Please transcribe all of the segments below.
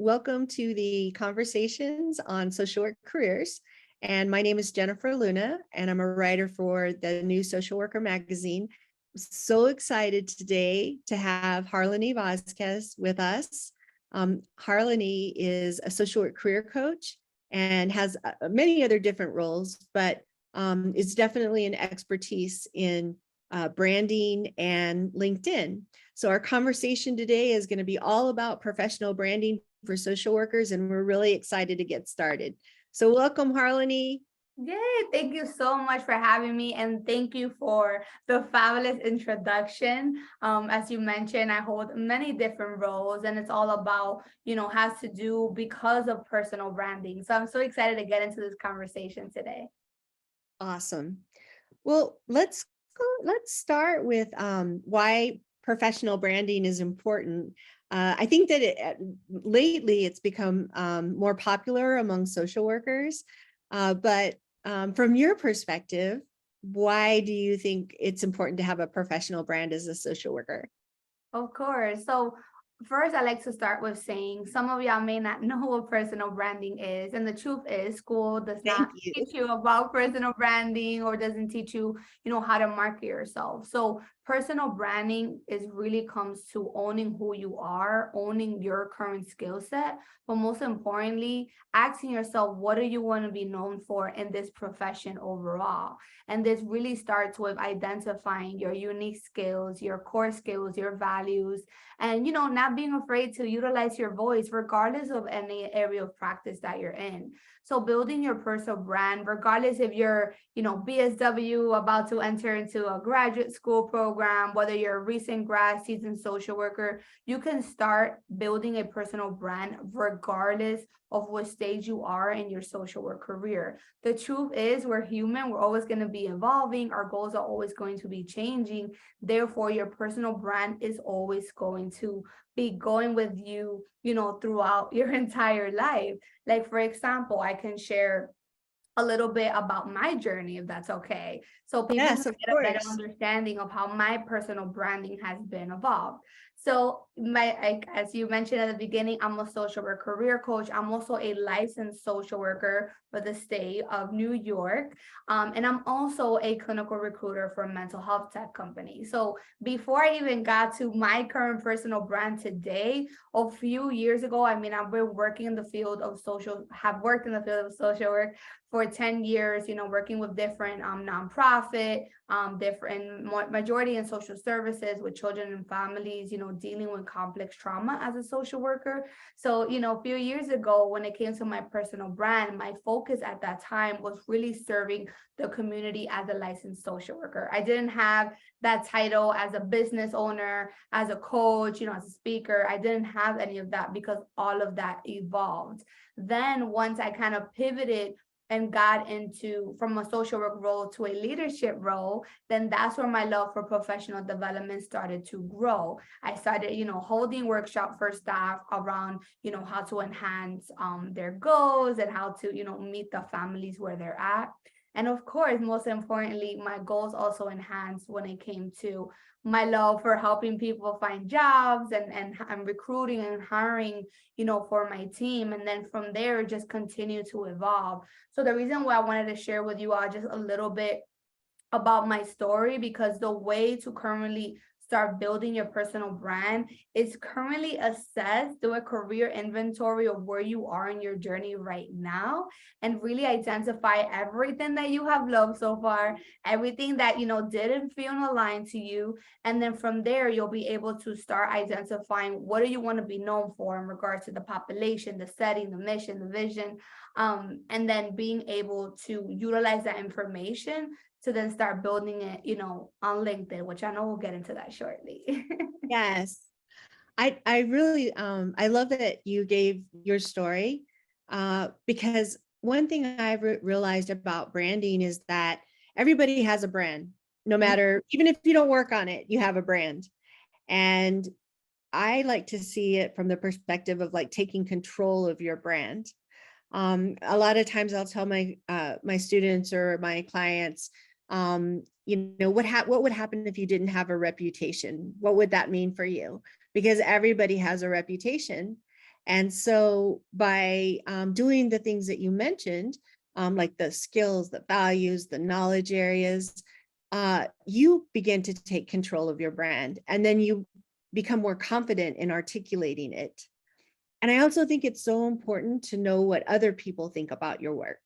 welcome to the Conversations on Social Work Careers. And my name is Jennifer Luna, and I'm a writer for the new Social Worker magazine. So excited today to have Harleny Vasquez with us. Harleny is a social work career coach and has many other different roles, but is definitely an expertise in branding and LinkedIn. So our conversation today is going to be all about professional branding for social workers, and we're really excited to get started. So welcome, Harleny. Yay, thank you so much for having me, and thank you for the fabulous introduction. As you mentioned, I hold many different roles, and it's all about, has to do because of personal branding. So I'm so excited to get into this conversation today. Awesome. Well, let's start with why professional branding is important. I think that lately it's become more popular among social workers, but from your perspective, why do you think it's important to have a professional brand as a social worker? Of course. So first, I like to start with saying some of y'all may not know what personal branding is. And the truth is, school does Thank not you. teach you about personal branding or doesn't teach you, how to market yourself. So personal branding is really comes to owning who you are, owning your current skill set, but most importantly, asking yourself, what do you want to be known for in this profession overall? And this really starts with identifying your unique skills, your core skills, your values, and not being afraid to utilize your voice regardless of any area of practice that you're in. So building your personal brand, regardless if you're, BSW about to enter into a graduate school program, whether you're a recent grad, seasoned social worker, you can start building a personal brand regardless of what stage you are in your social work career. The truth is, we're human, we're always going to be evolving, our goals are always going to be changing. Therefore, your personal brand is always going to be going with you, throughout your entire life. Like, for example, I can share a little bit about my journey, if that's okay, so people can Yes, of get a better course. understanding of how my personal branding has been evolved. So as you mentioned at the beginning, I'm a social work career coach. I'm also a licensed social worker for the state of New York. And I'm also a clinical recruiter for a mental health tech company. So before I even got to my current personal brand today, a few years ago, I've been working in the field of have worked in the field of social work for 10 years, working with different nonprofit, different majority in social services with children and families, dealing with complex trauma as a social worker. So, a few years ago, when it came to my personal brand, my focus at that time was really serving the community as a licensed social worker. I didn't have that title as a business owner, as a coach, as a speaker. I didn't have any of that because all of that evolved. Then once I kind of pivoted and got into from a social work role to a leadership role, then that's where my love for professional development started to grow. I started, holding workshop for staff around, how to enhance their goals and how to, meet the families where they're at. And of course, most importantly, my goals also enhanced when it came to my love for helping people find jobs and recruiting and hiring, for my team. And then from there, just continue to evolve. So the reason why I wanted to share with you all just a little bit about my story, because the way to currently start building your personal brand is currently assess, do a career inventory of where you are in your journey right now, and really identify everything that you have loved so far, everything that didn't feel aligned to you. And then from there, you'll be able to start identifying what do you want to be known for in regards to the population, the setting, the mission, the vision, and then being able to utilize that information to then start building it, on LinkedIn, which I know we'll get into that shortly. Yes. I really I love that you gave your story, because one thing I've realized about branding is that everybody has a brand. No matter, even if you don't work on it, you have a brand. And I like to see it from the perspective of like taking control of your brand. A lot of times I'll tell my students or my clients, what would happen if you didn't have a reputation? What would that mean for you? Because everybody has a reputation. And so by doing the things that you mentioned, like the skills, the values, the knowledge areas, you begin to take control of your brand, and then you become more confident in articulating it. And I also think it's so important to know what other people think about your work.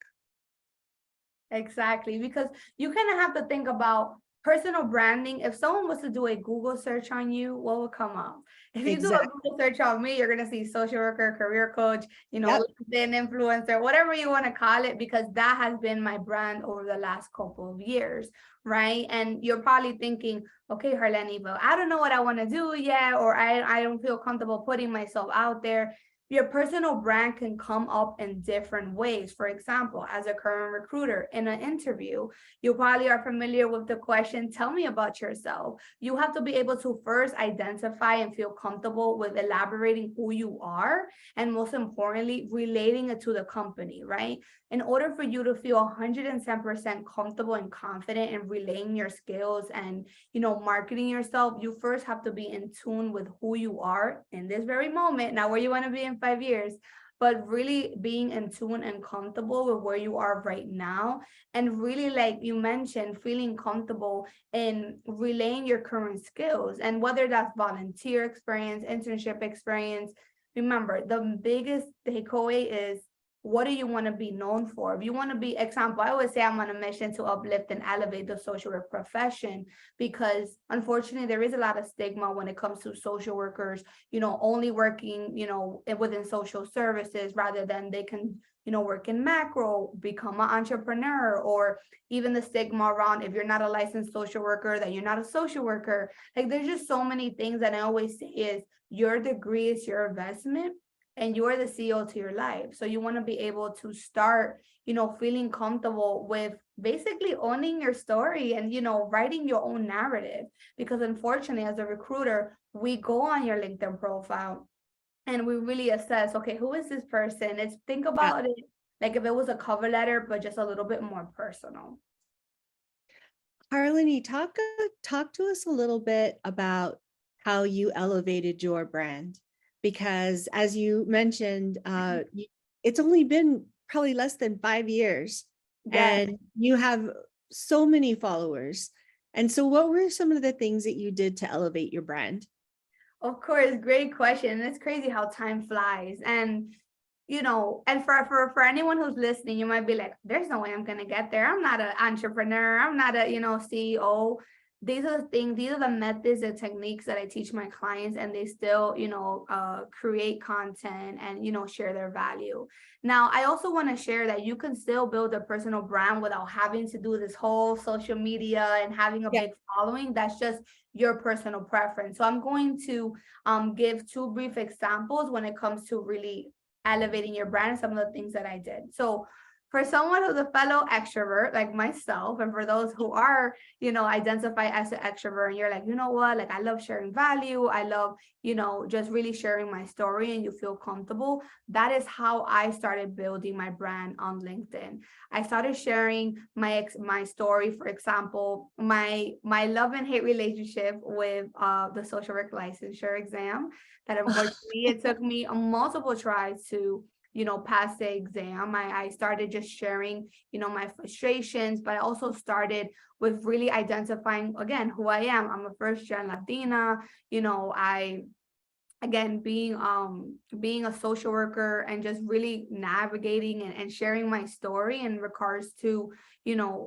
Exactly, because you kind of have to think about personal branding. If someone was to do a Google search on you, what would come up? If you do a Exactly. Google search on me, you're gonna see social worker, career coach, Yep. LinkedIn influencer, whatever you want to call it, because that has been my brand over the last couple of years, right? And you're probably thinking, okay, Harleny, but I don't know what I want to do yet, or I don't feel comfortable putting myself out there. Your personal brand can come up in different ways. For example, as a current recruiter in an interview, you probably are familiar with the question, tell me about yourself. You have to be able to first identify and feel comfortable with elaborating who you are, and most importantly, relating it to the company, right? In order for you to feel 110% comfortable and confident in relaying your skills and marketing yourself, you first have to be in tune with who you are in this very moment, not where you want to be in 5 years, but really being in tune and comfortable with where you are right now. And really, like you mentioned, feeling comfortable in relaying your current skills, and whether that's volunteer experience, internship experience. Remember, the biggest takeaway is, what do you want to be known for? If you want to be, example, I always say I'm on a mission to uplift and elevate the social work profession, because unfortunately there is a lot of stigma when it comes to social workers, only working, within social services, rather than they can, work in macro, become an entrepreneur, or even the stigma around, if you're not a licensed social worker, then you're not a social worker. Like, there's just so many things that I always say is, your degree is your investment, and you're the CEO to your life. So you want to be able to start, feeling comfortable with basically owning your story and, writing your own narrative. Because unfortunately, as a recruiter, we go on your LinkedIn profile and we really assess, okay, who is this person? Let's think Yeah. about it like if it was a cover letter, but just a little bit more personal. Harleny, talk to us a little bit about how you elevated your brand, because as you mentioned, it's only been probably less than 5 years, Yes. and you have so many followers. And so, what were some of the things that you did to elevate your brand? Of course, great question. It's crazy how time flies. And and for anyone who's listening, you might be like, there's no way I'm gonna get there. I'm not an entrepreneur, I'm not a, CEO. These are the things, these are the methods and techniques that I teach my clients, and they still, create content and, share their value. Now, I also want to share that you can still build a personal brand without having to do this whole social media and having a Yeah. big following. That's just your personal preference. So I'm going to give two brief examples when it comes to really elevating your brand, some of the things that I did. So for someone who's a fellow extrovert like myself, and for those who are, identify as an extrovert, and you're like, you know what, like, I love sharing value, I love, just really sharing my story, and you feel comfortable, that is how I started building my brand on LinkedIn. I started sharing my story. For example, my love and hate relationship with the social work licensure exam, that unfortunately it took me multiple tries to pass the exam. I started just sharing my frustrations, but I also started with really identifying, again, who I am. I'm a first gen Latina. I, again, being a social worker, and just really navigating and sharing my story in regards to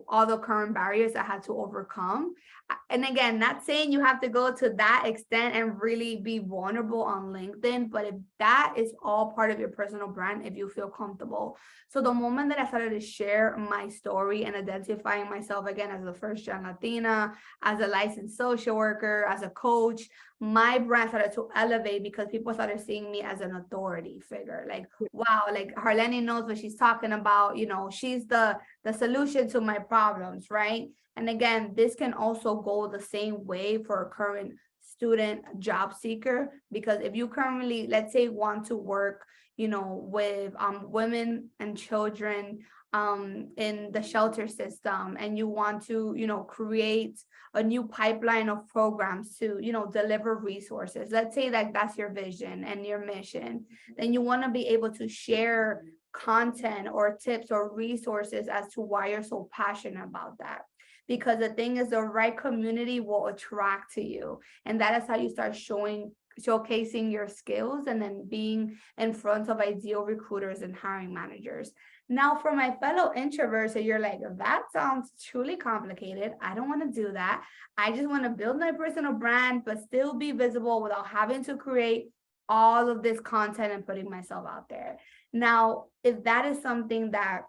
all the current barriers I had to overcome. And again, not saying you have to go to that extent and really be vulnerable on LinkedIn, but if that is all part of your personal brand, if you feel comfortable. So the moment that I started to share my story and identifying myself, again, as a first gen Latina, as a licensed social worker, as a coach, my brand started to elevate, because people started seeing me as an authority figure. Like, wow, like, Harleny knows what she's talking about. She's the solution to my problems, right? And again, this can also go the same way for a current student job seeker, because if you currently, let's say, want to work, with women and children in the shelter system, and you want to, create a new pipeline of programs to, deliver resources. Let's say that that's your vision and your mission. Then you want to be able to share content or tips or resources as to why you're so passionate about that. Because the thing is, the right community will attract to you. And that is how you start showcasing your skills and then being in front of ideal recruiters and hiring managers. Now, for my fellow introverts, so you're like, that sounds truly complicated. I don't want to do that. I just want to build my personal brand, but still be visible without having to create all of this content and putting myself out there. Now, if that is something that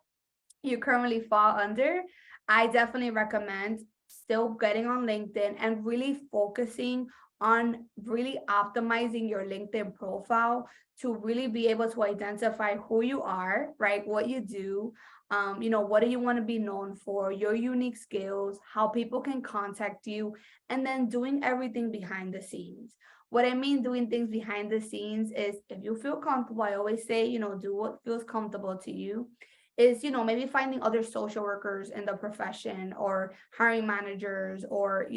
you currently fall under, I definitely recommend still getting on LinkedIn and really focusing on really optimizing your LinkedIn profile to really be able to identify who you are, right? What you do, what do you want to be known for, your unique skills, how people can contact you, and then doing everything behind the scenes. What I mean doing things behind the scenes is, if you feel comfortable, I always say, do what feels comfortable to you. Is, maybe finding other social workers in the profession, or hiring managers, or,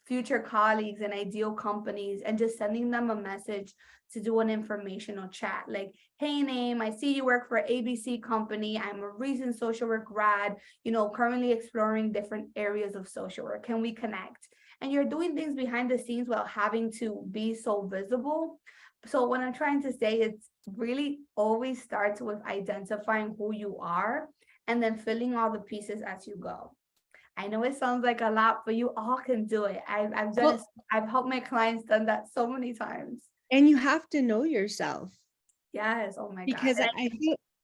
future colleagues in ideal companies, and just sending them a message to do an informational chat. Like, hey, name, I see you work for ABC company. I'm a recent social work grad, currently exploring different areas of social work. Can we connect? And you're doing things behind the scenes without having to be so visible. So what I'm trying to say is, really always starts with identifying who you are and then filling all the pieces as you go. I know it sounds like a lot, but you all can do it. I've done it. Well, I've helped my clients done that so many times. and you have to know yourself, Yes. Oh my God. because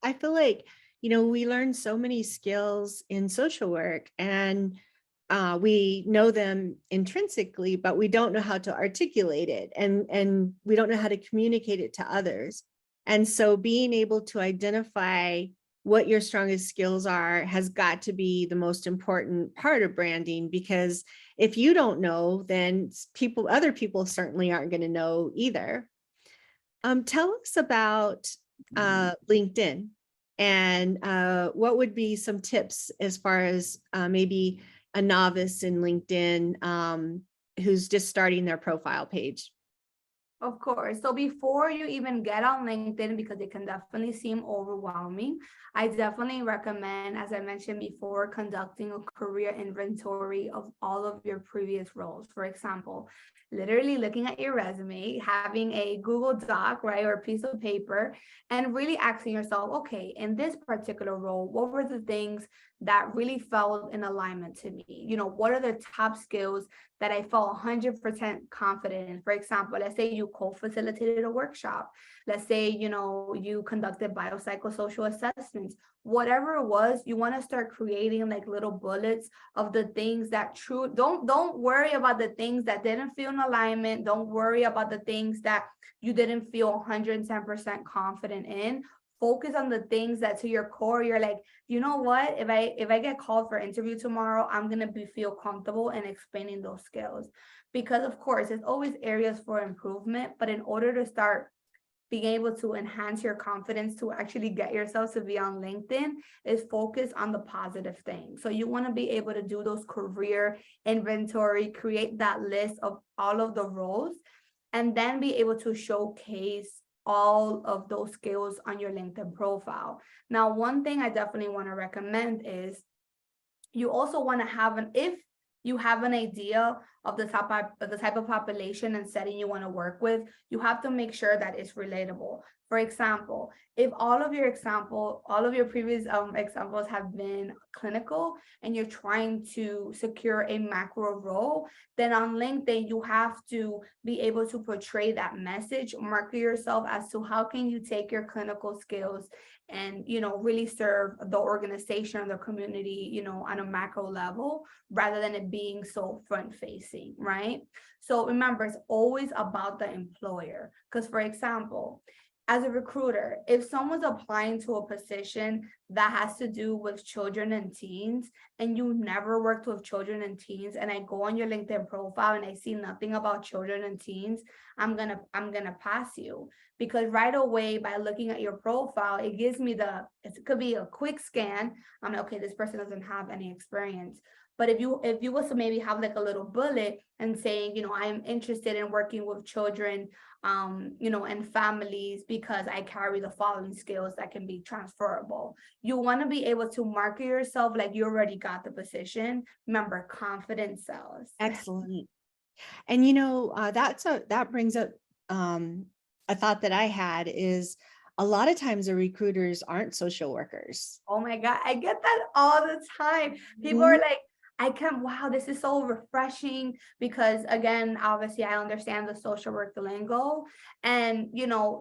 I feel like, we learn so many skills in social work, and we know them intrinsically, but we don't know how to articulate it, and we don't know how to communicate it to others. And so being able to identify what your strongest skills are has got to be the most important part of branding, because if you don't know, then other people certainly aren't going to know either. Tell us about LinkedIn, and what would be some tips as far as maybe a novice in LinkedIn who's just starting their profile page? Of course. So before you even get on LinkedIn, because it can definitely seem overwhelming, I definitely recommend, as I mentioned before, conducting a career inventory of all of your previous roles. For example, literally looking at your resume, having a Google Doc, right, or a piece of paper, and really asking yourself, okay, in this particular role, what were the things that really felt in alignment to me? What are the top skills that I felt 100% confident in? For example, let's say you co-facilitated a workshop. Let's say, you conducted biopsychosocial assessments. Whatever it was, you want to start creating like little bullets of the things that don't worry about the things that didn't feel in alignment. Don't worry about the things that you didn't feel 110% confident in. Focus on the things that to your core, you're like, you know what, if I get called for interview tomorrow, I'm going to feel comfortable in explaining those skills. Because of course, there's always areas for improvement, but in order to start being able to enhance your confidence to actually get yourself to be on LinkedIn, is focus on the positive things. So you want to be able to do those career inventory, create that list of all of the roles, and then be able to showcase all of those skills on your LinkedIn profile. Now, one thing I definitely want to recommend is, you also want to have if you have an idea of the type of population and setting you want to work with, you have to make sure that it's relatable. For example, if all of your previous examples have been clinical and you're trying to secure a macro role, then on LinkedIn, you have to be able to portray that message, market yourself as to how can you take your clinical skills and, really serve the organization or the community, on a macro level, rather than it being so front facing, right? So remember, it's always about the employer. Because for example, as a recruiter, if someone's applying to a position that has to do with children and teens, and you never worked with children and teens, and I go on your LinkedIn profile and I see nothing about children and teens, I'm gonna pass you, because right away by looking at your profile, it gives me it could be a quick scan. I'm like, okay, this person doesn't have any experience. But if you was to maybe have like a little bullet and saying, I am interested in working with children, and families, because I carry the following skills that can be transferable. You want to be able to market yourself like you already got the position. Remember, confidence sells. Excellent. And that brings up a thought that I had is a lot of times the recruiters aren't social workers. Oh my God, I get that all the time. People are like, wow, this is so refreshing, because again, obviously I understand the social work lingo, and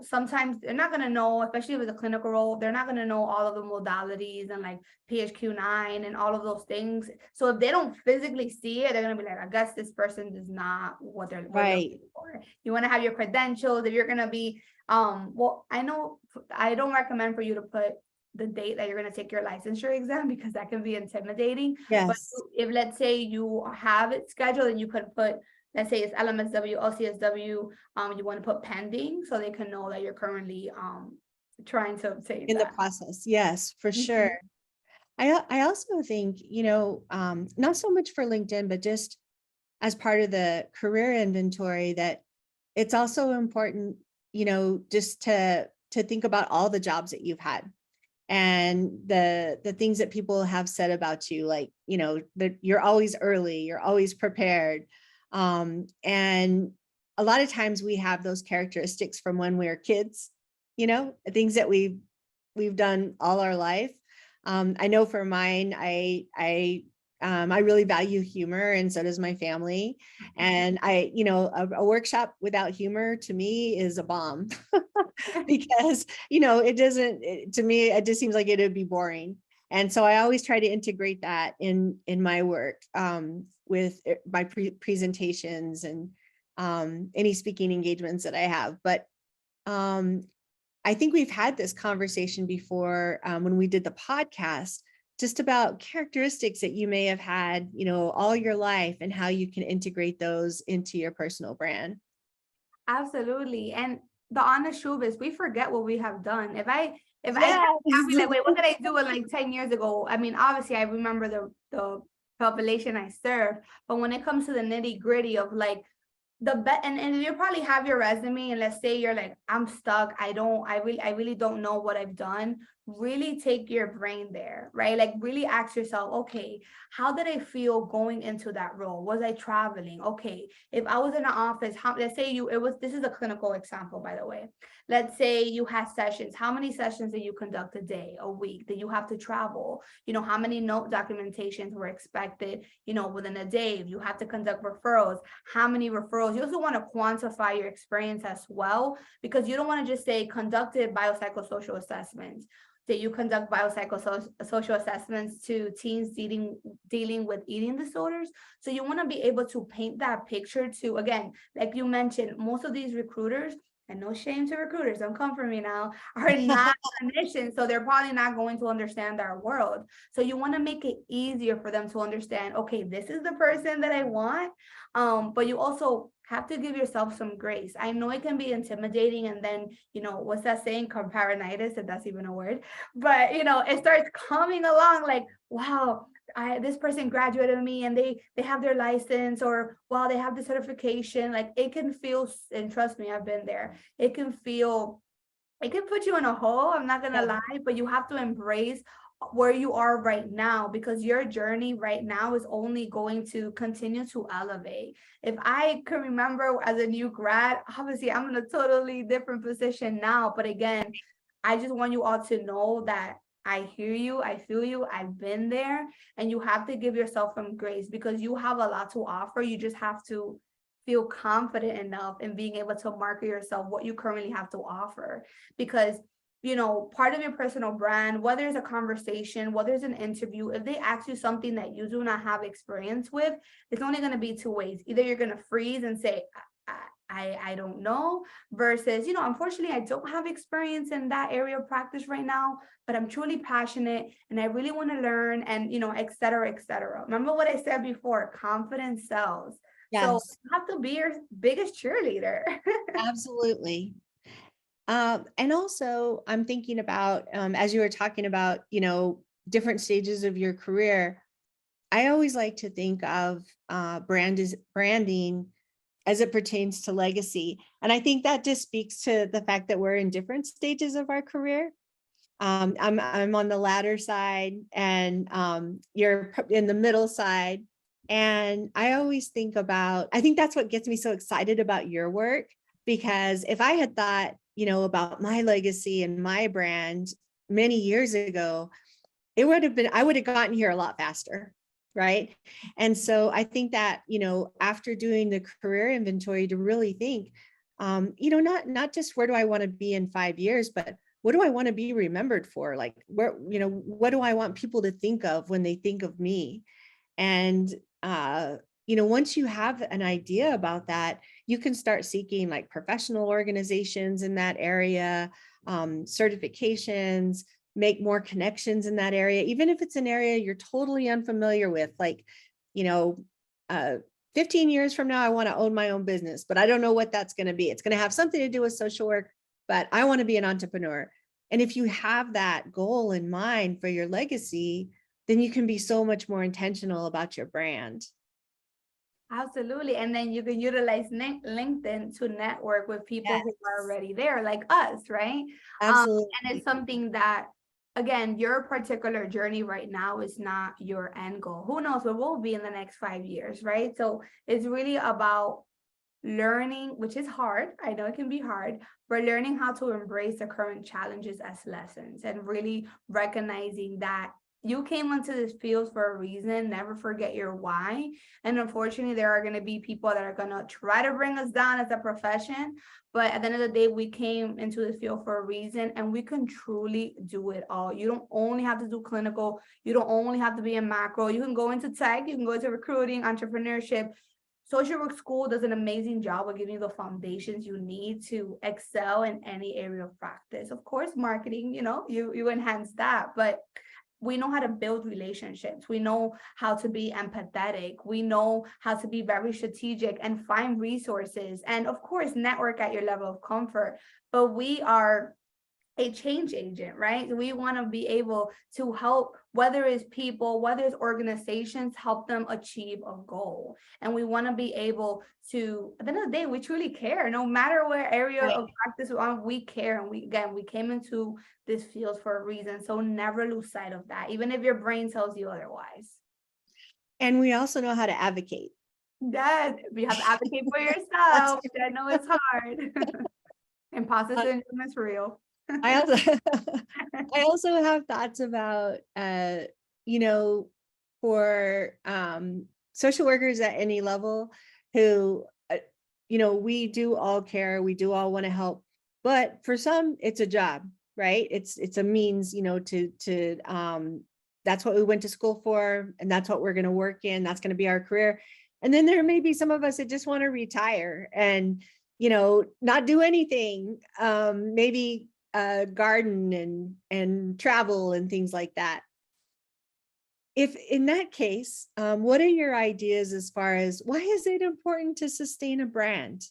sometimes they're not going to know, especially with a clinical role, they're not going to know all of the modalities and like PHQ-9 and all of those things. So if they don't physically see it, they're going to be like, I guess this person is not what they're Right. looking for. You want to have your credentials. If you're going to be, well, I know I don't recommend for you to put the date that you're going to take your licensure exam, because that can be intimidating. But Yes. if, let's say you have it scheduled, and you could put, let's say it's LMSW, LCSW, you want to put pending, so they can know that you're currently trying to obtain In the that. process. Yes, for sure. I also think, not so much for LinkedIn, but just as part of the career inventory, that it's also important, just to think about all the jobs that you've had and the things that people have said about you, like, that you're always early, you're always prepared. And a lot of times we have those characteristics from when we were kids, things that we've done all our life. I know for mine, I really value humor, and so does my family. And a workshop without humor to me is a bomb. Because to me it just seems like it would be boring. And so I always try to integrate that in my work, with my presentations and any speaking engagements that I have. But I think we've had this conversation before, when we did the podcast, just about characteristics that you may have had, all your life, and how you can integrate those into your personal brand. Absolutely. And the honest truth is, we forget what we have done. If I Yes. be like, wait, what did I do in like 10 years ago? I mean, obviously I remember the population I serve, but when it comes to the nitty gritty of like and you probably have your resume, and let's say you're like, I'm stuck, I really don't know what I've done. Really take your brain there, right? Like really ask yourself, okay, how did I feel going into that role? Was I traveling? Okay, if I was in an office, let's say this is a clinical example, by the way. Let's say you had sessions. How many sessions did you conduct a day, a week? Did you have to travel? How many note documentations were expected, within a day? If you have to conduct referrals, how many referrals? You also want to quantify your experience as well, because you don't want to just say conducted biopsychosocial assessments. That you conduct biopsychosocial assessments to teens dealing with eating disorders. So you want to be able to paint that picture to, again, like you mentioned, most of these recruiters, and no shame to recruiters, don't come for me now, are not clinicians, so they're probably not going to understand our world. So you want to make it easier for them to understand, okay, this is the person that I want. But you also have to give yourself some grace. I know it can be intimidating, and then, what's that saying, comparinitis, if that's even a word, but it starts coming along like, wow, this person graduated with me, and they have their license, or wow, they have the certification. Like it can feel, and trust me, I've been there. It can put you in a hole, I'm not gonna lie, but you have to embrace where you are right now, because your journey right now is only going to continue to elevate. If I can remember as a new grad, obviously I'm in a totally different position now, but again, I just want you all to know that I hear you, I feel you, I've been there, and you have to give yourself some grace, because you have a lot to offer. You just have to feel confident enough in being able to market yourself what you currently have to offer. Because part of your personal brand, whether it's a conversation, whether it's an interview, if they ask you something that you do not have experience with, it's only going to be two ways. Either you're going to freeze and say, I don't know, versus, unfortunately, I don't have experience in that area of practice right now, but I'm truly passionate and I really want to learn and, et cetera, et cetera. Remember what I said before, confidence sells. So Yes, you have to be your biggest cheerleader. absolutely. And also, I'm thinking about, as you were talking about, different stages of your career, I always like to think of branding as it pertains to legacy. And I think that just speaks to the fact that we're in different stages of our career. I'm on the latter side, and you're in the middle side. And I always think about, I think that's what gets me so excited about your work, because if I had thought, about my legacy and my brand many years ago, it would have been, I would have gotten here a lot faster. Right. And so I think that, after doing the career inventory, to really think, not just where do I want to be in 5 years, but what do I want to be remembered for? Like, where, what do I want people to think of when they think of me? And, once you have an idea about that, you can start seeking like professional organizations in that area, certifications, make more connections in that area, even if it's an area you're totally unfamiliar with. Like, you know, uh, 15 years from now, I want to own my own business, but I don't know what that's going to be. It's going to have something to do with social work, but I want to be an entrepreneur. And if you have that goal in mind for your legacy, then you can be so much more intentional about your brand. Absolutely. And then you can utilize LinkedIn to network with people Yes, who are already there, like us, right? And absolutely. it's something that, again, your particular journey right now is not your end goal. Who knows what will be in the next 5 years, right? So it's really about learning, which is hard. I know it can be hard, but learning how to embrace the current challenges as lessons and really recognizing that you came into this field for a reason. Never forget your why. And unfortunately, there are going to be people that are going to try to bring us down as a profession. But at the end of the day, we came into this field for a reason and we can truly do it all. You don't only have to do clinical. You don't only have to be in macro. You can go into tech. You can go into recruiting, entrepreneurship. Social work school does an amazing job of giving you the foundations you need to excel in any area of practice. Of course, marketing, you enhance that, but we know how to build relationships. We know how to be empathetic. We know how to be very strategic and find resources. And of course, network at your level of comfort. But we are a change agent, right? We want to be able to help, whether it's people, whether it's organizations, help them achieve a goal. And we want to be able to, at the end of the day, we truly care. No matter where area Right. of practice we're on, we care. And we came into this field for a reason. So never lose sight of that, even if your brain tells you otherwise. And we also know how to advocate. That you have to advocate for That's yourself. I know it's hard. Imposter uh, syndrome is real. I also I also have thoughts about you know, for social workers at any level who we do all care, we do all want to help, but for some it's a job, right? It's a means, to that's what we went to school for, and that's what we're going to work in, that's going to be our career. And then there may be some of us that just want to retire and not do anything, maybe garden and travel and things like that. If in that case, what are your ideas as far as why is it important to sustain a brand?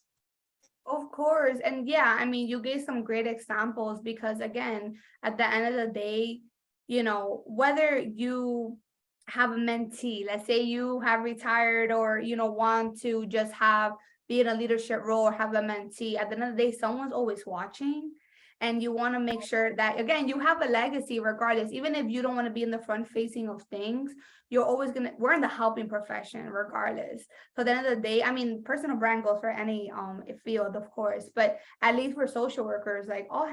Of course. And yeah, I mean, you gave some great examples because, again, at the end of the day, whether you have a mentee, let's say you have retired or, want to just be in a leadership role or have a mentee, at the end of the day, someone's always watching. And you want to make sure that, again, you have a legacy regardless, even if you don't want to be in the front facing of things, we're in the helping profession regardless. So at the end of the day, I mean, personal brand goes for any field, of course, but at least for social workers, like all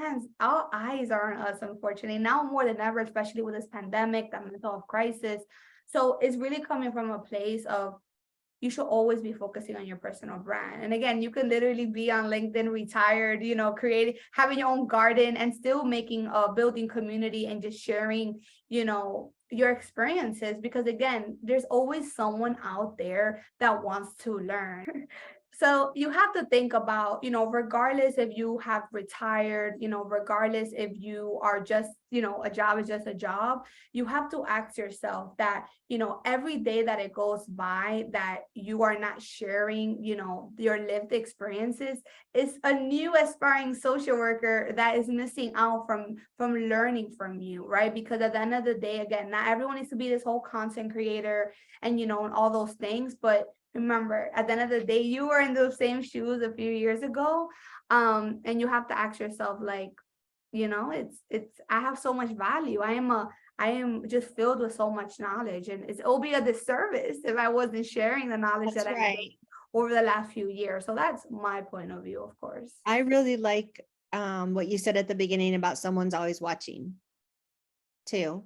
eyes are on us, unfortunately, now more than ever, especially with this pandemic, the mental health crisis. So it's really coming from a place of you should always be focusing on your personal brand. And again, you can literally be on LinkedIn, retired, creating, having your own garden and still building community and just sharing, your experiences, because again, there's always someone out there that wants to learn. So you have to think about, regardless if you have retired, regardless if you are just, a job is just a job, you have to ask yourself that, every day that it goes by that you are not sharing, your lived experiences, is a new aspiring social worker that is missing out from learning from you, right? Because at the end of the day, again, not everyone needs to be this whole content creator and, and all those things, but remember, at the end of the day, you were in those same shoes a few years ago. And you have to ask yourself, like, I have so much value. I am just filled with so much knowledge, and it'll be a disservice if I wasn't sharing the knowledge That's that I've gained right. over the last few years. So that's my point of view, of course. I really like what you said at the beginning about someone's always watching too.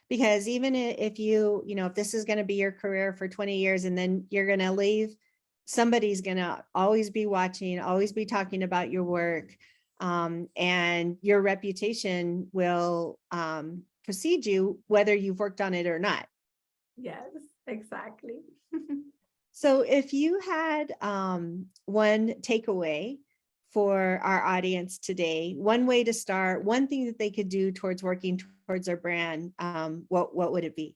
Because even if if this is going to be your career for 20 years and then you're going to leave, somebody's going to always be watching, always be talking about your work. And your reputation will precede you, whether you've worked on it or not. Yes, exactly. So if you had one takeaway for our audience today, one way to start, one thing that they could do towards working towards their brand, what would it be?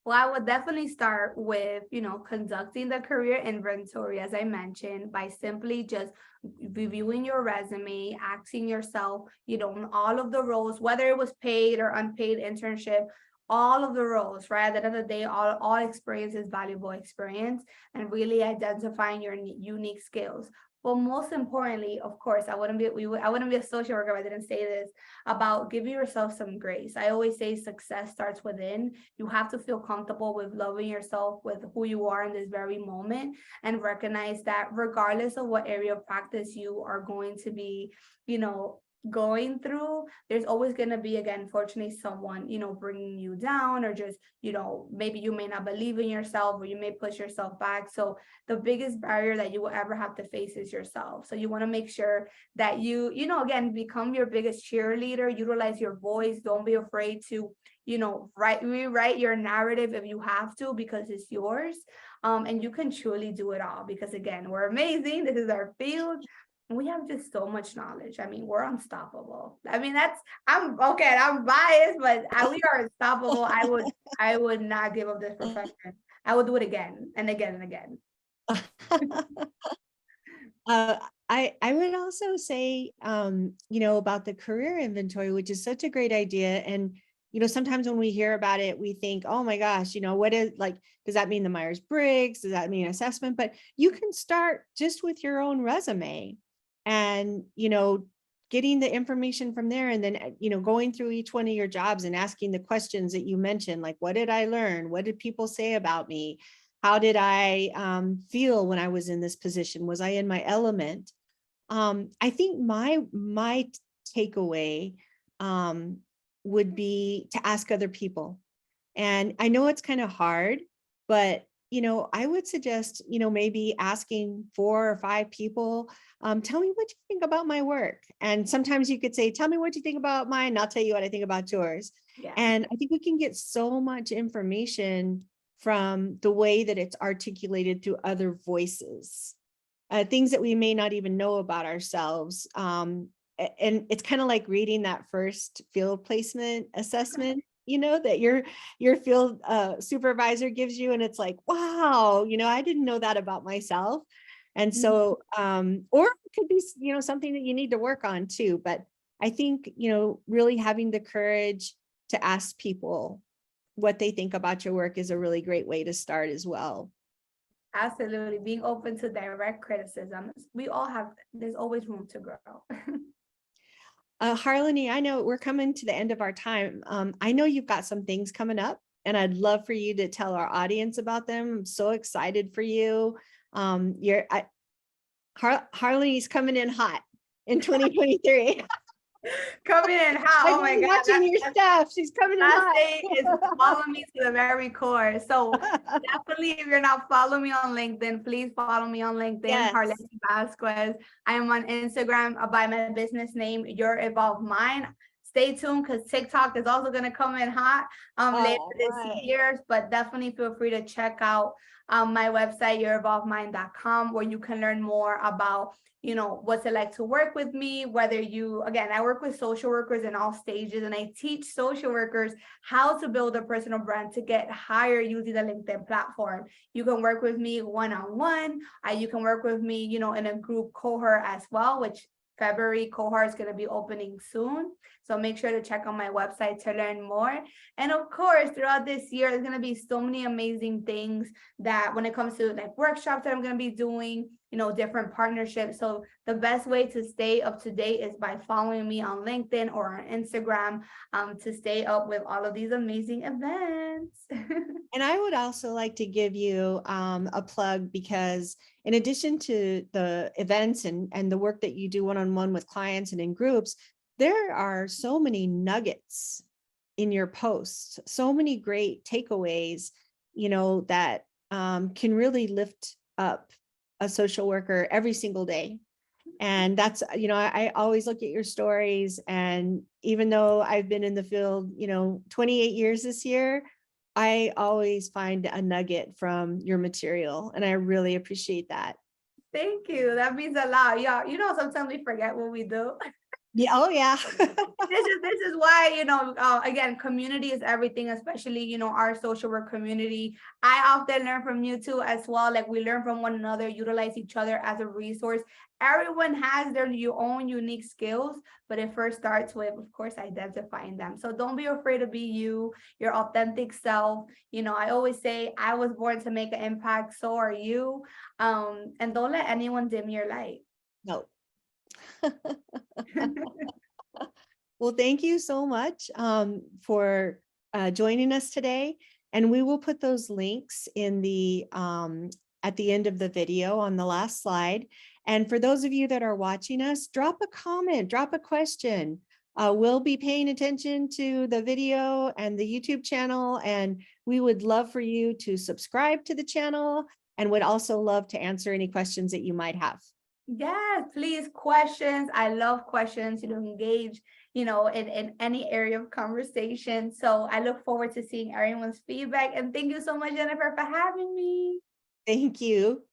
Well, I would definitely start with, conducting the career inventory, as I mentioned, by simply just reviewing your resume, asking yourself, all of the roles, whether it was paid or unpaid internship, all of the roles, right? At the end of the day, all experience is valuable experience, and really identifying your unique skills. But most importantly, of course, I wouldn't be a social worker if I didn't say this about giving yourself some grace. I always say success starts within. You have to feel comfortable with loving yourself, with who you are in this very moment, and recognize that regardless of what area of practice you are going to be, going through, there's always going to be, again, fortunately, someone, bringing you down, or just, maybe you may not believe in yourself, or you may push yourself back. So the biggest barrier that you will ever have to face is yourself. So you want to make sure that you, again, become your biggest cheerleader, utilize your voice. Don't be afraid to, rewrite your narrative if you have to, because it's yours. And you can truly do it all, because again, we're amazing. This is our field. We have just so much knowledge. I mean, we're unstoppable. I mean, I'm biased, but we are unstoppable. I would not give up this profession. I would do it again and again and again. I would also say, about the career inventory, which is such a great idea. And, sometimes when we hear about it, we think, oh my gosh, what is, like, does that mean the Myers-Briggs? Does that mean assessment? But you can start just with your own resume and, getting the information from there, and then, going through each one of your jobs and asking the questions that you mentioned, like, what did I learn? What did people say about me? How did I feel when I was in this position? Was I in my element? I think my takeaway would be to ask other people. And I know it's kind of hard, but I would suggest, maybe asking 4 or 5 people, tell me what you think about my work. And sometimes you could say, tell me what you think about mine. I'll tell you what I think about yours. Yeah. And I think we can get so much information from the way that it's articulated through other voices, things that we may not even know about ourselves. And it's kind of like reading that first field placement assessment, that your field supervisor gives you, and it's like, wow, I didn't know that about myself. And so, or it could be, something that you need to work on too. But I think, really having the courage to ask people what they think about your work is a really great way to start as well. Absolutely. Being open to direct criticism. There's always room to grow. Harleny, I know we're coming to the end of our time. I know you've got some things coming up, and I'd love for you to tell our audience about them. I'm so excited for you. Harleny's coming in hot in 2023. Coming in hot. Oh my God. Watching your stuff. She's coming in hot. Is following me to the very core. So definitely, if you're not following me on LinkedIn, please follow me on LinkedIn, Yes. Harleny Vasquez. I am on Instagram by my business name, Your Evolved Mind. stay tuned because TikTok is also going to come in hot later this right. year. But definitely feel free to check out my website, yourevolvedmind.com, where you can learn more about, you know, what's it like to work with me, whether you, again, I work with social workers in all stages, and I teach social workers how to build a personal brand to get hired using the LinkedIn platform. You can work with me one-on-one. You can work with me, you know, in a group cohort as well, which February cohort is going to be opening soon. So make sure to check on my website to learn more. And of course, throughout this year, there's going to be so many amazing things that when it comes to like workshops that I'm going to be doing, you know, different partnerships. So the best way to stay up to date is by following me on LinkedIn or on Instagram to stay up with all of these amazing events. And I would also like to give you a plug, because in addition to the events and the work that you do one-on-one with clients and in groups, there are so many nuggets in your posts, so many great takeaways, you know, that can really lift up a social worker every single day. And that's, you know, I always look at your stories, and even though I've been in the field, you know, 28 years this year, I always find a nugget from your material, and I really appreciate that. Thank you. That means a lot. Yeah, you know, sometimes we forget what we do. Yeah. Oh, yeah. This is why, you know, again, community is everything, especially, you know, our social work community. I often learn from you too as well. Like we learn from one another, utilize each other as a resource. Everyone has their own unique skills, but it first starts with, of course, identifying them. So don't be afraid to be you, your authentic self. You know, I always say I was born to make an impact, so are you. And don't let anyone dim your light. No. Well, thank you so much for joining us today. And we will put those links in the at the end of the video on the last slide. And for those of you that are watching us, drop a comment, drop a question. We'll be paying attention to the video and the YouTube channel, and we would love for you to subscribe to the channel, and would also love to answer any questions that you might have. Yes, please, questions. I love questions, you know, engage, you know, in any area of conversation. So I look forward to seeing everyone's feedback. And thank you so much, Jennifer, for having me. Thank you.